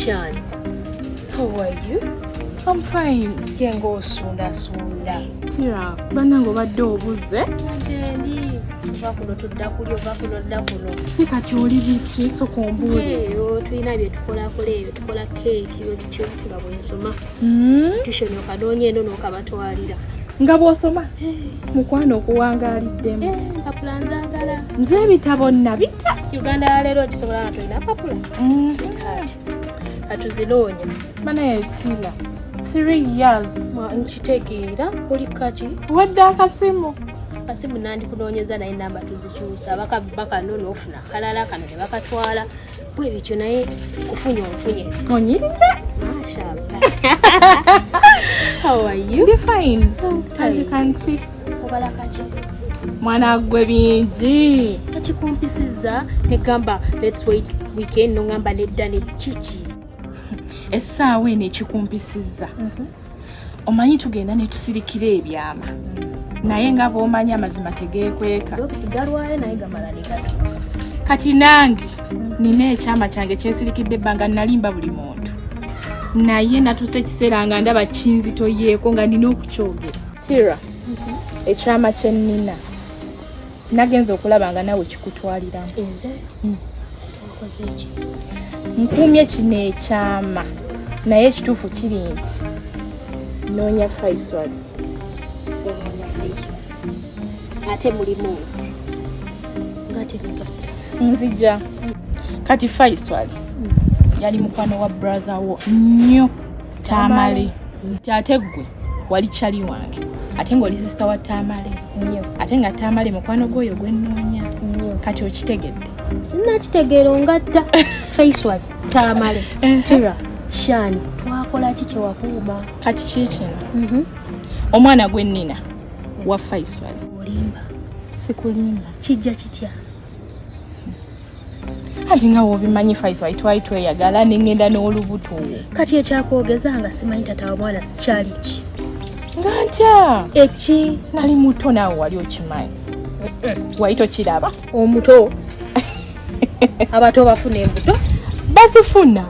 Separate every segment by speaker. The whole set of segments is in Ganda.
Speaker 1: Shan, how are you?
Speaker 2: I'm fine.
Speaker 1: Yengo sunda.
Speaker 2: Tira, banango badde obuze.
Speaker 1: Ntendi. Bakuno tudda kuli obakuno dda kuno.
Speaker 2: Kati oli biki sokombuule.
Speaker 1: Yo tulina bye tukola eyo tukola keeki yo bityo tuba bwensoma. Tushonye okadonye eno n'okabatwalira.
Speaker 2: Nga bw'osoma? Mukwano okuwangaaliddemu.
Speaker 1: Mpapula nzaagala.
Speaker 2: Nze ebitabo nabita.
Speaker 1: Uganda ya leero kisobola nga tulina mpapula. Katuzinoonya.
Speaker 2: Banaye Tira, 3 years.
Speaker 1: Nkitegeera oli kaki?
Speaker 2: Wadde akasimu.
Speaker 1: Kasimu nandi kunoonyeza naye namba tuzikyusa bakano n'ofuna kalala kano ne bakatwala bwe bityo naye ofunye
Speaker 2: Onyirize?
Speaker 1: Mashallah. How are you?
Speaker 2: Ndi fine. As you can see.
Speaker 1: Obala kaki?
Speaker 2: Mwana gwe bingi.
Speaker 1: Kakikumpisizza ne gamba let's wait weekend no ngamba nedda ne chichi.
Speaker 2: Essaawa eno ekikumpisizza. Omanyi tugenda ne tusirikira ebyama. Naye nga bw'omanyi amazima tegeekweka.
Speaker 1: Galwayo naye gamala ne kati.
Speaker 2: Kati nange nina ekyama kyange kyensirikidde ebbanga nalimba buli muntu. Naye natuuse ekiseera nga ndaba kinzitoyeeko nga nina okukyogera. Tira, ekyama kye nnina nagenza okulaba nga nawe kikutwaliramu.
Speaker 1: Nze? Wakoze ki?
Speaker 2: Nkuumye kino ekyama naye ekituufu kiri nti noonya Faisal.
Speaker 1: Ate mulimu nze. Ngate bigatta.
Speaker 2: Nzija. Kati Faisal yali mukwano wa brother wo nnyo Tamale. Ate gwe wali chali wange. Ate ng'oli sister wa Tamale nnyo. Ate nga Tamale mukwano gwoyo gwe nnoonya. Kati okitegedde?
Speaker 1: Sinnakitegeera ongatta. Faisal, Tamale, Tira, Shan, twakola ki kye wakuuma?
Speaker 2: Kati kiikino. Omwana gwe nnina wa Faisal.
Speaker 1: Olimba.
Speaker 2: Sikulimba.
Speaker 1: Kijja kitya?
Speaker 2: Ati nga wobimanyi Faisal twali tweyagala n'engenda n'olubuto.
Speaker 1: Kati ekyakwogeza nga simanyi tata wa mwana sikyali ki?
Speaker 2: Nga ntya?
Speaker 1: Eki?
Speaker 2: Nali muto naawe wali okimanyi. Wali tokiraba?
Speaker 1: Omuto? Abato bafuna embuto?
Speaker 2: Bazifuna.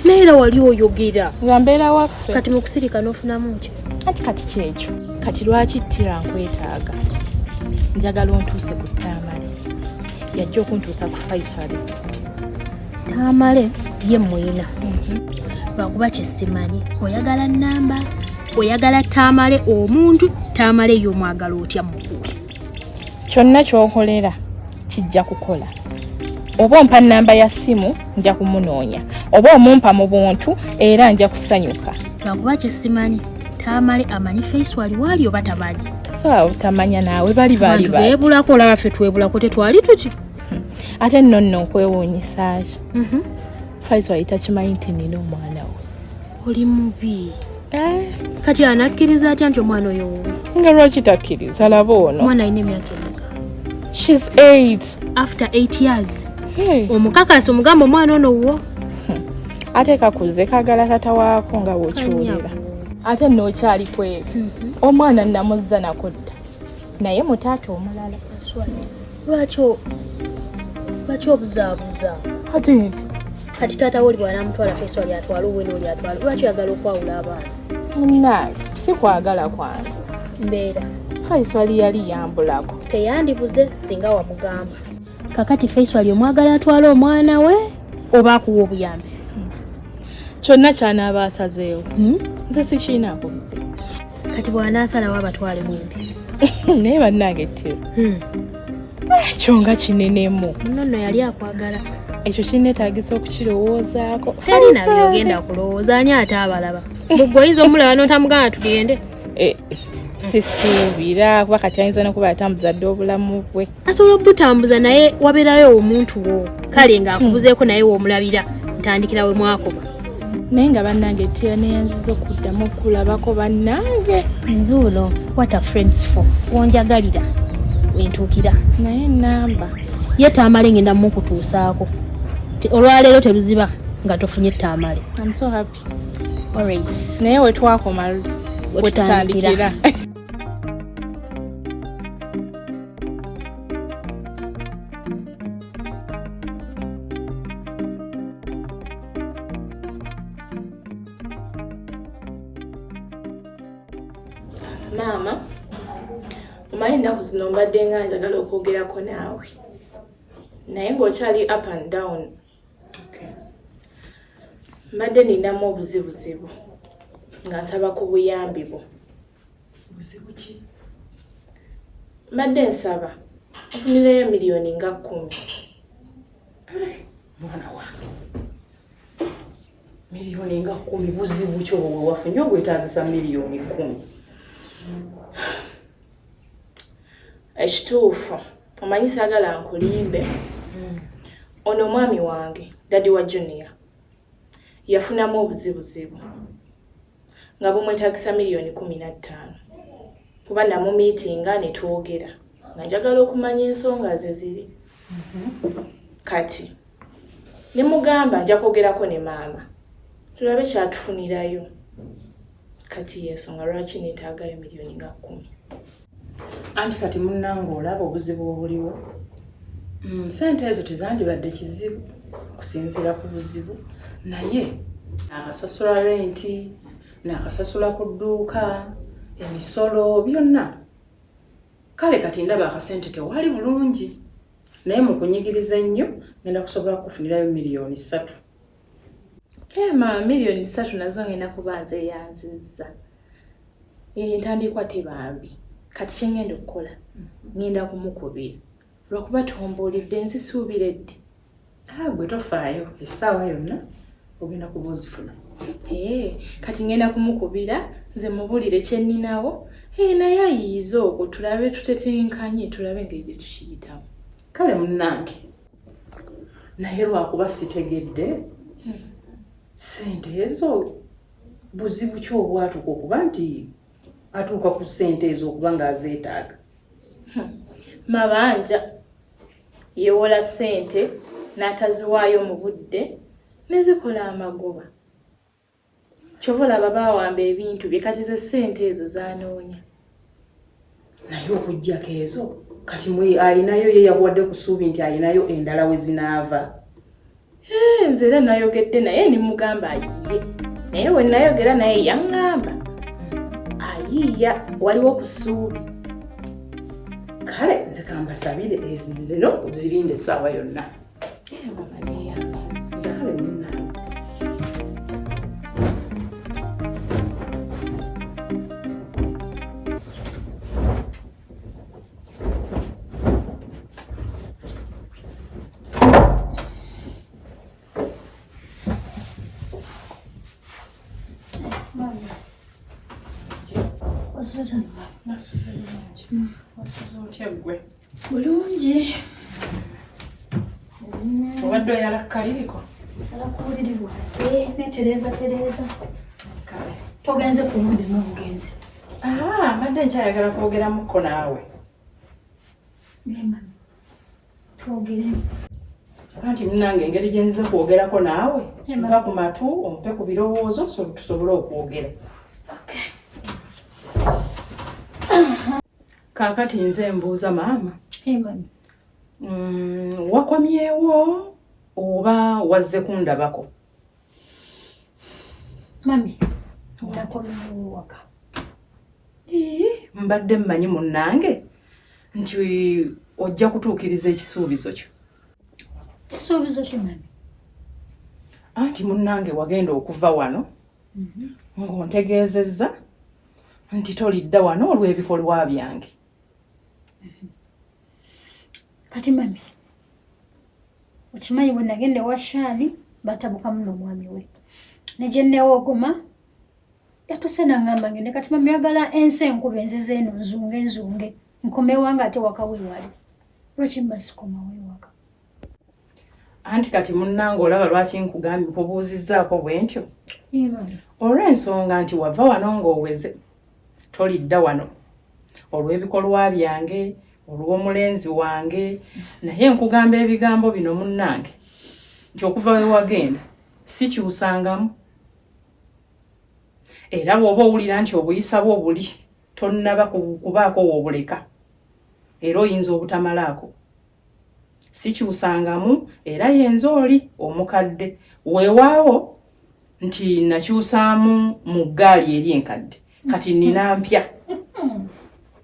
Speaker 1: Neera wali oyogera.
Speaker 2: Nga mbeera waffe.
Speaker 1: Kati mu kusirika n'ofunamu ki?
Speaker 2: Kati kyekyo. Kati lwaki Tira nkwetaaga? Njagala ontuuse ku Tamale. Yajja okuntuusa ku Faisal.
Speaker 1: Tamale ye mwina. Lwakuba kye simanyi. Oyagala nnamba? Oyagala Tamale omuntu? Tamale y'omwagala otya mukuwe?
Speaker 2: Kyonna ky'okolera kijja kukola. Oba ompa nnamba ya simu nja kumunoonya. Oba omumpa mu buntu era nja kusanyuka.
Speaker 1: Lwakuba kye simanyi. Tamale amanyi Faisal wali oba tamanyi?
Speaker 2: Sawa utamanya naawe bali bati.
Speaker 1: Beebulako olaba ffe twebulako tetwali tuki?
Speaker 2: Ate nno okwewuunyisa ki? Faisal takimanyi nti nina omwana we.
Speaker 1: Oli mubi. Kati anakkiriza atya nti omwana oyo wuwe?
Speaker 2: Nga lwaki takkiriza laba ono?
Speaker 1: Omwana alina emyaka emeka?
Speaker 2: She's 8.
Speaker 1: After 8 years? Omukakasi omugamba omwana ono wuwo?
Speaker 2: Ate kakuze kagala tata waako nga bw'okiwulira. Ate nno okyali kweru. Omwana namuzza nakudda. Naye mutaata omulala.
Speaker 1: Lwaki obuzaabuza? Kati taata wo oli bw'anaamutwala Faisal atwala owe n'oli atwala. Lwaki oyagala okwawula abaana?
Speaker 2: Munnange si kwagala kwange.
Speaker 1: Mbeera.
Speaker 2: Faisal yali yambulako.
Speaker 1: Teyandibuze singa wamugamba. Kakati Faisal omwagala atwala omwana we oba akuwa obuyambi?
Speaker 2: Kyonna ky'anaaba asazeewo. Nze sikiinaako buzibu.
Speaker 1: Kati bw'anaasalawo abatwale mwembi.
Speaker 2: Naye bannange Tira. Ekyo nga kinenemu.
Speaker 1: Nno yali akwagala.
Speaker 2: Ekyo kinneetaagisa okukirowoozaako.
Speaker 1: Talina by'ogenda kulowooza ani ate abalaba. Gwe oyinza omulaba n'otamugamba tugende.
Speaker 2: Sisuubira kuba kati ayinza n'okuba yatambuza dde obulamu bwe.
Speaker 1: Asobola okubutambuza naye wabeerayo omuntu wo. Kale ng'akubuzeeko naye woomulabira ntandikira we mwakoba.
Speaker 2: Naye nga bannange Tira neyanziza okuddamu okulabako bannange.
Speaker 1: Nzuulo, what are friends for? Wonjagalira wentuukira.
Speaker 2: Naye nnamba.
Speaker 1: Ye Tamale ngenda mukutuusaako. Olwaleero teruziba nga tofunye Tamale.
Speaker 2: I'm so happy.
Speaker 1: Always.
Speaker 2: Naye we twakoma we tutandikira. Maama, omanyi ennaku zino mbadde nga njagala okwogerako naawe. Naye ng'okyali up and down. Mbadde ninamu obuzibuzibu nga nsaba ku buyambi bwo.
Speaker 3: Buzibu ki?
Speaker 2: Mbadde nsaba ofunireyo miliyoni nga 10.
Speaker 3: Mwana wange. Miliyoni nga 10 buzibu ki obwo wafunye ogwetaagisa miliyoni 10?
Speaker 2: Ekituufu omanyi saagala nkulimbe. Ono mwami wange dadi wa Junior yafunamu obuzibuzibu nga bumwetaagisa miliyoni 15 kuba namu miitinga ne twogera nga njagala okumanya ensonga ze ziri. Kati ne mugamba nja kwogerako ne maama tulabe kyatufunirayo. Kati y'ensonga lwaki neetaagayo miliyoni nga 10.
Speaker 3: Anti kati munnange olaba obuzibu obuliwo. Sente ezo tezandibadde kizibu kusinziira ku buzibu, naye akasasula renti, n'akasasula ku dduuka, emisolo byonna. Kale kati ndaba akasente tewali bulungi, naye mu kunyigiriza ennyo ngenda kusobola kufunirayo miliyoni 3.
Speaker 2: Maama, miliyoni 3 nazo ngenda kuba nze yanzizza. Entandikwa tebambi. Kati kye ngenda okukola ngenda kumukubira lwakuba tombuulidde nsisuubire ddi.
Speaker 3: Gwe tofaayo, essaawa yonna ogenda kuba ozifuna.
Speaker 2: Kati ngenda kumukubira nze mubulire kye nninawo naye ayiyize okwo tulabe tutetenkanye tulabe engeri gye tukiyitamu.
Speaker 3: Kale munnange, naye lwakuba sitegedde sente ezo buzibu ki obwatuuka okuba nti atuuka ku sente ezo okuba ng'azeetaaga?
Speaker 2: Mabanja yewola sente n'ataziwaayo mu budde nezikola amagoba. Kyova olaba baawamba ebintu bye kati ze sente ezo zanoonya.
Speaker 3: Naye okuggyako ezo kati ayinayo ye yakuwadde ku ssuubi nti ayinayo endala we zinaava.
Speaker 2: Nze era nayogedde naye ne mugamba ayiye. Naye we nayogera naye yaŋŋamba ayiiya waliwo ku ssuubi.
Speaker 3: Kale nze kambasabire zino zirinde essaawa yonna.
Speaker 2: Mama neyanziza.
Speaker 3: Kale munnange. Nasuze bulungi. Wasuze otya ggwe?
Speaker 4: Bulungi.
Speaker 3: Obadde oyala kkaliriko?
Speaker 4: Alakubulirirwa. Netereza.
Speaker 3: Kale.
Speaker 4: Togenze kulumbi n'omugenzi.
Speaker 3: Mbadde nkyayagala kwogeramuko naawe.
Speaker 4: Mama. Twogere.
Speaker 3: Anti munnange engeri gye nzize kwogerako naawe
Speaker 4: Mama.
Speaker 3: mpa ku matu ompe ku birowoozo tusobole okwogera.
Speaker 4: Okay.
Speaker 3: Kaakati nze mbuuza maama.
Speaker 4: Mama.
Speaker 3: Wakomyewo oba wazze kundabako?
Speaker 4: Mami. Nakomyewo waka.
Speaker 3: Mbadde mmanyi munnange nti ojja kutuukiriza ekisuubizo kyo.
Speaker 4: Kisuubizo ki mami?
Speaker 3: Anti munnange wagenda okuva wano ng'ontegeezezza nti tolidda wano olw'ebikolwa byange.
Speaker 4: Kati mami. Okimanyi bwe nagenda ewa Shaani batabukamu n'omwami we. Ne gye nneewogoma yatuse n'aŋŋamba ngende kati mami yagala ensi enkuba enzize eno nzunge nkomewo nga ate waka weewali. Lwaki mba sikomawo ewaka?
Speaker 3: Anti kati munnange olaba lwaki nkugambye nkubuuzizzaako bwe ntyo?
Speaker 4: Mami.
Speaker 3: Olw'ensonga nti wava wano ng'oweze tolidda wano olw'ebikolwa byange olw'omulenzi wange naye nkugamba ebigambo bino munnange nti okuva we wagenda sikyusangamu. Era bw'oba owulira nti obuyisa bwo buli tonnaba kubaako woobuleka era oyinza obutamalaako. Sikyusangamu era yenze oli omukadde weewaawo nti nakyusaamu mu ggaali eri enkadde kati nnina mpya.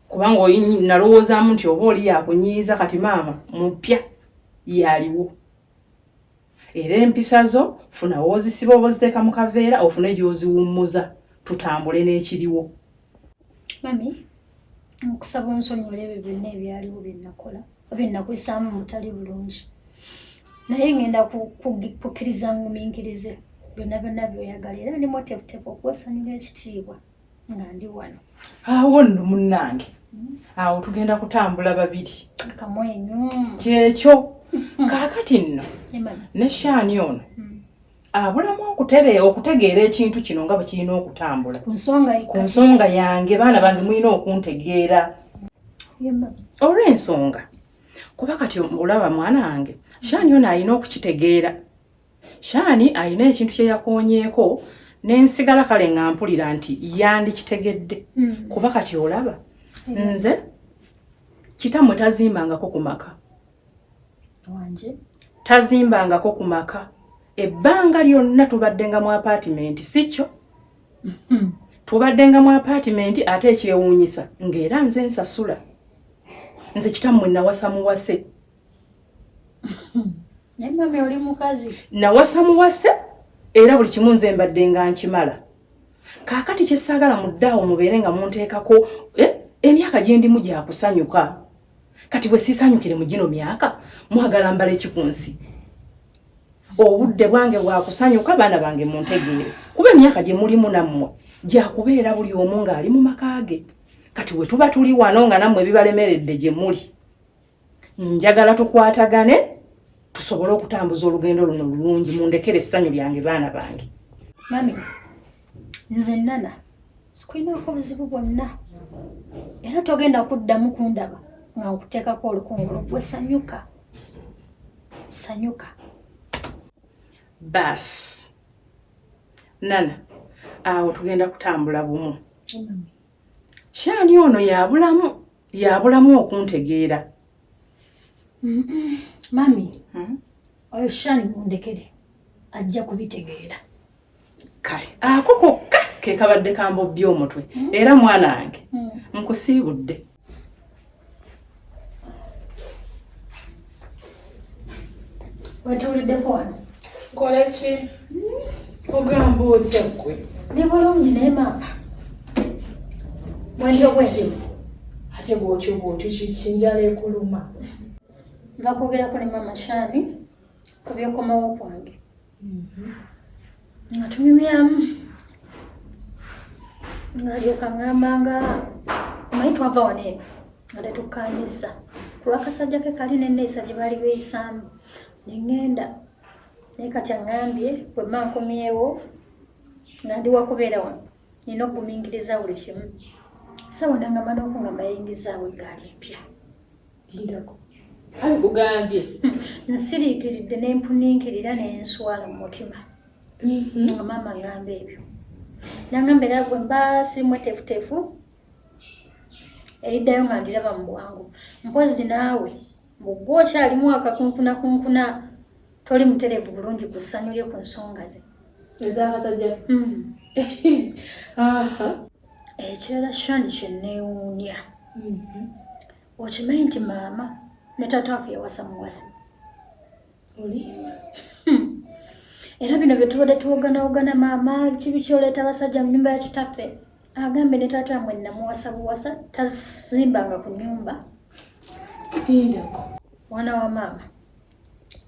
Speaker 3: kubanga nalowoozaamu nti oba oli yakunyiiza kati maama mupya yaliwo. Era empisa zo funa wozisiba oba ziteeka mu kaveera ofune gy'oziwummuza tutambule n'ekiriwo.
Speaker 4: Mami, nkusaba onsonyiwole ebyo byonna ebyaliwo bye nakola oba nakwisaamu mutali bulungi. Naye ngenda kukkiriza ngumiikirize byonna byonna by'oyagala era ndi mweteefuteefu okwesanyula ekitiibwa nga ndi wano.
Speaker 3: Awo nno munnange, awo tugenda kutambula babiri.
Speaker 4: Kamwenyu.
Speaker 3: Kyekyo kaakati nno ne Shaani ono abulamu okutegeera ekintu kino nga bwe kirina okutambula.
Speaker 4: Ku
Speaker 3: nsonga yange baana bange mulina okuntegeera. Olw'ensonga kuba kati olaba mwana wange Shaani ono alina okukitegeera. Shaani alina ekintu kye yakoonyeeko n'ensigala kale nga mpulira nti yandikitegedde. Kuba kati olaba nze kitammwe tazimbangako ku maka.
Speaker 4: Wanje
Speaker 3: tazimbangako ku maka. Ebbanga lyonna tubaddenga mu apartment sikyo. Tubaddenga mu apartment ate ekyewuunyisa ng'era nze nsasula. Nze kitammwe nawasa muwase.
Speaker 4: Naye mami oli mukazi.
Speaker 3: Nawasa muwase era buli kimu nze mbadde nga nkimala. Kaakati kye ssaagala muddaawo mubeere nga munteekako emyaka gye ndimu gya kusanyuka. Kati bwe sisanyukire mu gino myaka mwagala mbale ki ku nsi. Obudde bwange bwa kusanyuka baana bange muntegeere. Kuba emyaka gye mulimu nammwe gya kubeera buli omu ng'ali mu maka ge. Kati bwe tuba tuli wano nga nammwe bibalemeredde gye muli. Njagala tukwatagane tusobole okutambuza olugendo luno lulungi mundekere essanyu lyange baana bange.
Speaker 4: Mami, nze Nana sikulinaako buzibu bwonna. Era togenda kuddamu kundaba nga nkuteekako olukungulu bwesanyuka. Sanyuka.
Speaker 3: Basi. Nana, awo tugenda kutambula bumu. Shaani ono yabulamu okuntegeera.
Speaker 4: Mami, oyo Shaani mundekere ajja kubitegeera.
Speaker 3: Kale, ako kokka ke kabadde kambobbye omutwe. Era mwana wange nkusiibudde.
Speaker 4: Wetuuliddeko wano?
Speaker 2: Kola ki? Ogamba otya ggwe?
Speaker 4: Ndi bulungi naye maama. Bwentyo bwentyo.
Speaker 2: Ate bw'otyo kinjala ekuluma.
Speaker 4: Nva kwogerako ne maama Shaani ku by'okomawo kwange. Nga tunyumyamu. Ng'alyoka ng'amba nga omanyi twava wano eno nga tetukkaanyizza. Ku lw'akasajja ke kali n'enneeyisa gye baali beeyisaamu. Ne ŋŋenda naye kati aŋŋambye bwe mma nkomyewo nga ndi wakubeera wano nina okugumingiriza buli kimu. Sawa nangamba n'okungamba yayingizaawo eggaali empya.
Speaker 2: Lindako. Ali bugambye.
Speaker 4: Nsiriikiridde ne mpuninkirira ne nswala mu mutima. Nga maama ngamba ebyo. Nangamba era bwe mba sirimu eteefuteefu eriddayo nga ndiraba mu bwangu. Mpozi naawe bw'ogwa okyalimu akakunkunakunkuna toli mutereevu bulungi ku ssanyu lye ku nsonga ze.
Speaker 2: Ez'akasajja.
Speaker 4: Ekirala Shaani kye neewuunya. Okimanyi nti maama ne taata waffe yawasa muwasi.
Speaker 2: Oli?
Speaker 4: Era bino bye tubadde tuwoganawogana maama kibi kyoleeta abasajja mu nnyumba ya kitaffe. Agambe ne taata wamwe namuwasa buwasa tazimbanga ku nnyumba.
Speaker 2: Lindako.
Speaker 4: Mwana wa maama.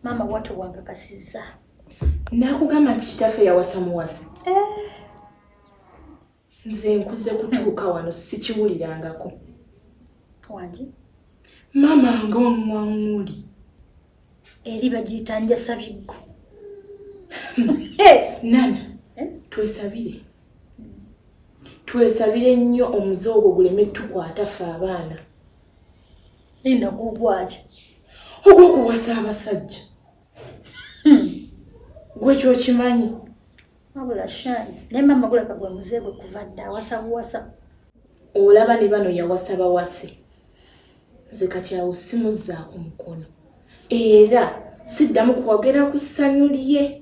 Speaker 4: Maama watu wangakasizza.
Speaker 2: Nakugamba nti kitaffe yawasa muwasi. Nze nkuze kutuuka wano sikiwulirangako.
Speaker 4: Wanje?
Speaker 2: Maama ng'omwaŋŋuli.
Speaker 4: Eri bagiyita njasabiggo.
Speaker 2: Nana, twesabire. Twesabire nnyo omuze ogwo guleme tukwata ffe abaana.
Speaker 4: Linda gugwaki?
Speaker 2: Ogw'okuwasa abasajja. Gwe ky'okimanyi.
Speaker 4: Wabula Shaani, naye maama guleka gwe muze gwe kuva dda awasa buwasa.
Speaker 2: Olaba ne bano yawasa bawase. Nze kati awo simuzzaako mukono. Era siddamu kwogera ku ssanyu lye.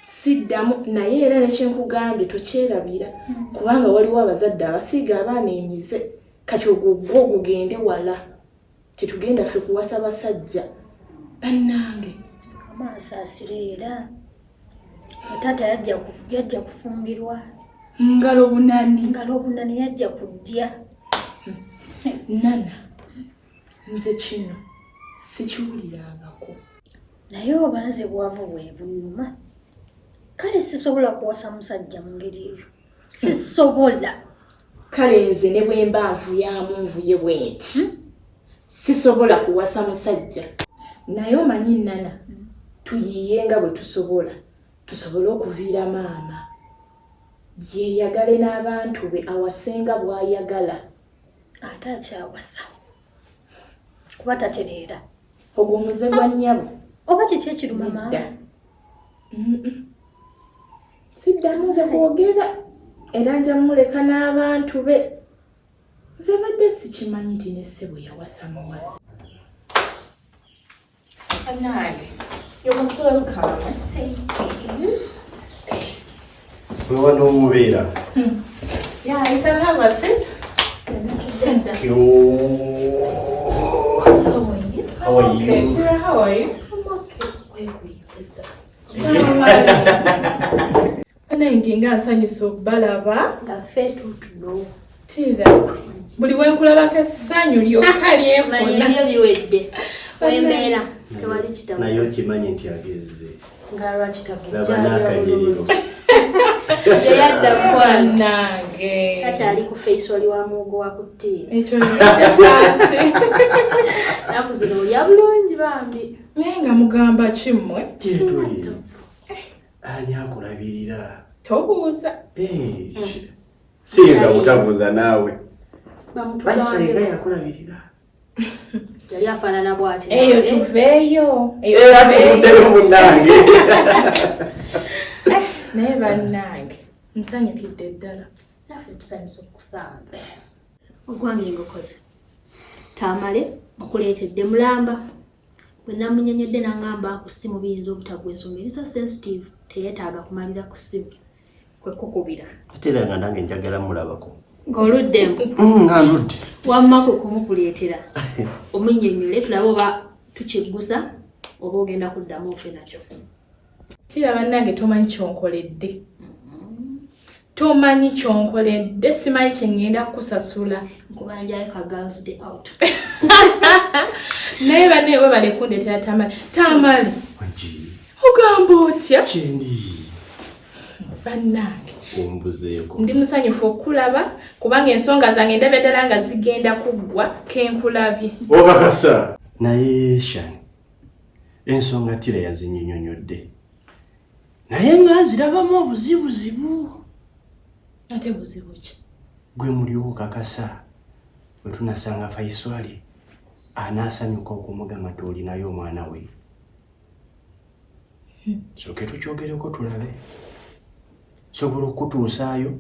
Speaker 2: Siddamu naye era ne kyenkugambye tokyerabira kubanga waliwo abazadde abasiiga abaana emize kati ogwo gugende wala tetugenda ffe kuwasa basajja bannange
Speaker 4: amaaso asira taata yajja kufumbirwa
Speaker 2: ngalo bunani
Speaker 4: yajja kujja
Speaker 2: nana nze kino sikiwulirangako
Speaker 4: naye oba nze bwavu bwe bunyuma kale sisobola kuwasa musajja mu ngeri eyo sisobola
Speaker 2: kale nze ne bwe mbaavu yamu nvuye bwenti sisobola kuwasa musajja naye omanyi nana tuyiyenga bwe tusobole okuviira maama yeeyagale n'abantu be awasenga bw'ayagala
Speaker 4: ate akyawasa kuba tatereera
Speaker 2: ogwo omuze gwa nnyabo
Speaker 4: oba kiki ekiruma maama
Speaker 2: siddamu nze kwogera era nja muleka n'abantu be nze badde sikimanyi nti ne ssebo yawasa muwasi anange yomusolukama
Speaker 5: wewa n'omubeera
Speaker 2: Yeah, you can have a seat.
Speaker 5: Thank you.
Speaker 4: How are you?
Speaker 5: How are you?
Speaker 2: Okay, Tira, how are you?
Speaker 4: I'm okay. Where were you, Esther?
Speaker 2: Anange nga nsanyusa okubalaba
Speaker 4: Nga ffe tutuno.
Speaker 2: Tira, buli wenkulabako essanyu lyokka lyefuna.
Speaker 1: Ebyo biwedde. Wembeera tewali kitabu.
Speaker 5: Naye okimanyi nti agezze.
Speaker 1: Nga lwakitabu.
Speaker 5: Laba n'akanyiriro.
Speaker 1: Yadda
Speaker 2: Nange.
Speaker 1: kakyali ku face wali wa muwogo wa kuttiira.
Speaker 2: Ekyo kyaki.
Speaker 1: Naku zino olya bulungi bambi.
Speaker 2: Naye nga mugamba kimmwe.
Speaker 5: Kyetuli. Ani akulabirira?
Speaker 2: Tobuuza.
Speaker 5: Siyinza kutabuuza naawe.
Speaker 1: Bamutwala
Speaker 5: yakulabirira.
Speaker 1: yali afaanana bw'ati.
Speaker 2: Eyo tuveeyo.
Speaker 5: Era tuvuddeyo munnange.
Speaker 2: Naye bannange nsanyukidde ddala.
Speaker 1: Naffe tusanyusa okukusanga. Ogwange ngokoze. Taamale okuleetedde mulamba. Bwe namunyonyodde n'angamba ku ssimu biyinza obutagwa ensonga erizo sensitive teyeetaaga kumalira ku ssimu. Kwe kukubira.
Speaker 5: Ate era nga nange njagala mulabako.
Speaker 1: Ng'oluddemu.
Speaker 5: Nga ndudde.
Speaker 1: Wamma kwe kumukuleetera. Omunnyonnyole tulabe oba tukiggusa oba ogenda kuddamu ofe nakyo.
Speaker 2: Tira bannange tomanyi kyonkoledde. Tomanyi kyonkoledde simanyi kye ngenda kukusasula.
Speaker 1: Nkubanjayo ka girls day out.
Speaker 2: Naye banne we balekundeetera Tamale. Tamale.
Speaker 5: Wajji.
Speaker 2: Ogamba otya?
Speaker 5: Kyendi.
Speaker 2: Bannange.
Speaker 5: Ombuzeeko.
Speaker 2: Ndi musanyufu okulaba kubanga ensonga zange ndabye ddala nga zigenda kuggwa kenkulabye.
Speaker 5: Okakasa. Naye Shani. Ensonga Tira yazinnyonnyodde. Naye nga zirabamu obuzibuzibu.
Speaker 2: Ate buzibu ki?
Speaker 5: Gwe mulyowo kakasa. Bwe tunasanga Faiswali anaasanyuka okumugamba nti olinayo omwana we. Soke tukyogereko tulabe. Sobola okutuusaayo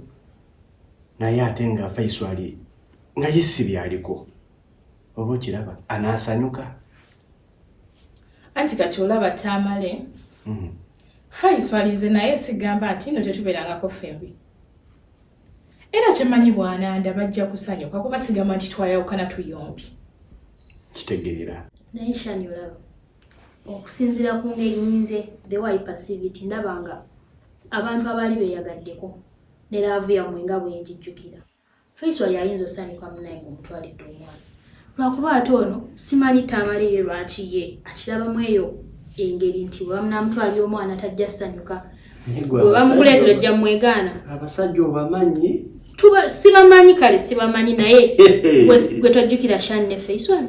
Speaker 5: naye ate nga Faiswali nga yesi byaliko. Oba okiraba anaasanyuka.
Speaker 2: Anti kati olaba Tamale. Faiswalize naye sigamba nti nno tetubeerangako fembi. Era kyemanyi bw'ananda bajja kusanyuka kuba sigamba nti twayawukana tuyombi.
Speaker 5: Kitegeera.
Speaker 1: Naye Shani olaba. Okusinziira ku ngeri nze the way passivity ndabanga abantu abaali beeyagaddeko ne laavu yammwe nga bwenjijjukira. Faiswali ayinza osanyuka munaye ng'omutwalidde omwana. Lwakuba ate ono simanyi Tamale ye lwaki ye akirabamu eyo engeri nti bwe bamunamutwalira omwana tajja ssanyuka. Bwe bamukuleetera ojja mwegaana.
Speaker 5: Abasajja obamanyi?
Speaker 1: Sibamanyi kale sibamanyi naye gwe tojjukira Shani ne Faiswali.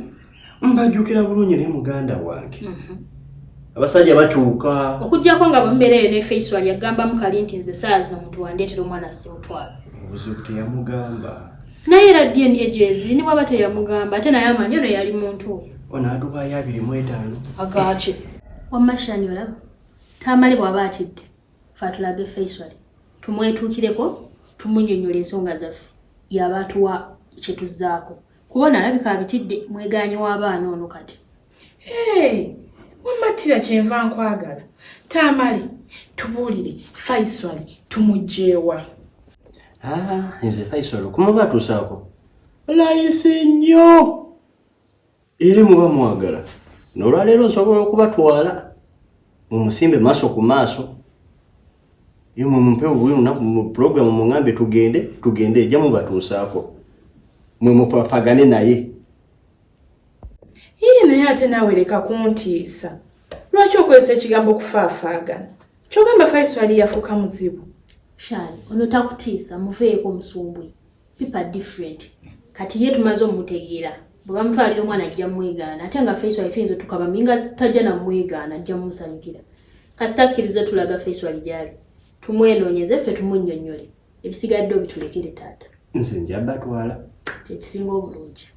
Speaker 5: Mbajjukira bulungi ne muganda wange. Abasajja bakyuka.
Speaker 1: Okujjako nga bwe mbeereyo ne Faiswali yagamba mukali nti nze saa zino omuntu wandeetera omwana simutwala.
Speaker 5: Obuzibu teyamugamba.
Speaker 1: Naye era DNA ejezi ni bwaba teyamugamba ate naye amanyi ono yali muntu oyo.
Speaker 5: Ono adubayo 25.
Speaker 1: Agaaki. Wamma Shani olaba. Tamale bw'aba atidde. Fa tulage Faiswali. Tumwetuukireko tumunnyonnyola ensonga zaffe. Yaba atuwa kye tuzzaako. Kubona alabika abitidde mwegaanyi w'abaana ono kati.
Speaker 2: Wamma Tira kyenva nkwagala. Tamale tubuulire Faiswali tumugjeewa.
Speaker 5: Nze Faiswali okumuba atuusaako. layisi nnyo eri muba mwagala n'olwaleero nsobola okubatwala mumusimbe maaso ku maaso ye mumpe obulunaku mu programu mungambe tugende ejja mubatuusaako mwe mufafagane naye.
Speaker 2: Yeye naye ate naawe leka kuntiisa. Lwaki okozesa ekigambo okufaafaagana? Kyogamba Faisal yafuuka muzibu.
Speaker 1: Shani, ono takutiisa muveeko omusumbwe. People different. Kati ye tumaze omutegeera. Bwe bamutwalira omwana ajja mwegaana ate nga Faisal tuyinza tukabaminga tajja na mwegaana ajja mumusanyukira. Kasitakkiriza tulaga Faisal gyali. Tumwenoonyeze ffe tumunnyonnyole. Ebisigadde obitulekere taata.
Speaker 5: Nze nja batwala.
Speaker 1: Kyekisinga obulungi.